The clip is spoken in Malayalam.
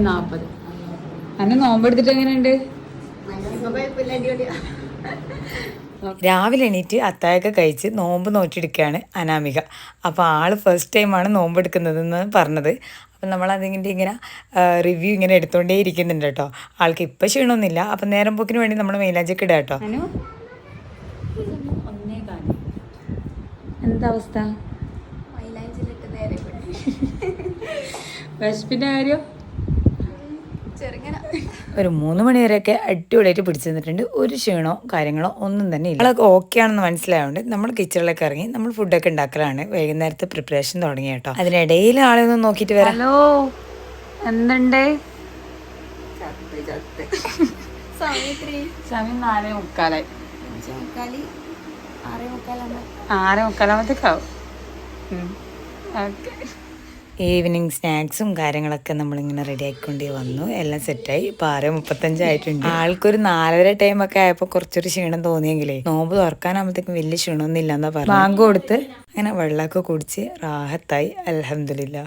40. അന്നെ നോമ്പെടുത്തിട്ട് എങ്ങനെയുണ്ട്? രാവിലെ എണീറ്റ് അത്തായൊക്കെ കഴിച്ച് നോമ്പ് നോറ്റിയെടുക്കുകയാണ് അനാമിക. അപ്പോൾ ആള് ഫസ്റ്റ് ടൈമാണ് നോമ്പ് എടുക്കുന്നതെന്ന് പറഞ്ഞത്. അപ്പം നമ്മൾ അതിൻ്റെ ഇങ്ങനെ റിവ്യൂ ഇങ്ങനെ എടുത്തുകൊണ്ടേ ഇരിക്കുന്നുണ്ട് കേട്ടോ. ആൾക്ക് ഇപ്പം ക്ഷീണമൊന്നുമില്ല. അപ്പം നേരം പോക്കിന് വേണ്ടി നമ്മൾ മൈലാഞ്ചൊക്കെ ഇടാം കേട്ടോ. എന്താ അവസ്ഥ? വിശപ്പിന്റെ കാര്യം ഒരു 3 മണി വരെയൊക്കെ അടിപൊളിയായിട്ട് പിടിച്ചു നിന്നിട്ടുണ്ട്. ഒരു ക്ഷീണോ കാര്യങ്ങളോ ഒന്നും തന്നെ ഇല്ല. ആളൊക്കെ ഓക്കെ ആണെന്ന് മനസ്സിലായതുകൊണ്ട് നമ്മൾ കിച്ചണിലേക്ക് ഇറങ്ങി നമ്മൾ ഫുഡൊക്കെ ഉണ്ടാക്കലാണ്. വൈകുന്നേരത്തെ പ്രിപ്പറേഷൻ തുടങ്ങി കേട്ടോ. അതിനിടയിൽ ആളെയൊന്നും നോക്കിയിട്ട് വരാം. ഹലോ, എന്തുണ്ട്? സമയം 4:45. 6:45 ഓക്കെ. ഈവനിങ് സ്നാക്സും കാര്യങ്ങളൊക്കെ നമ്മളിങ്ങനെ റെഡി ആക്കിക്കൊണ്ടേ വന്നു. എല്ലാം സെറ്റായി. ഇപ്പോൾ 6:35 ആയിട്ടുണ്ട്. ആൾക്കൊരു 4:30 ടൈമൊക്കെ ആയപ്പോൾ കുറച്ചൊരു ക്ഷീണം തോന്നിയെങ്കിലേ നോമ്പ് തുറക്കാനാകുമ്പോഴത്തേക്കും വലിയ ക്ഷീണമൊന്നും ഇല്ലെന്നാ പറഞ്ഞു. ബാങ്ക് കൊടുത്ത് അങ്ങനെ വെള്ളമൊക്കെ കുടിച്ച് റാഹത്തായി. അൽഹംദുലില്ലാ.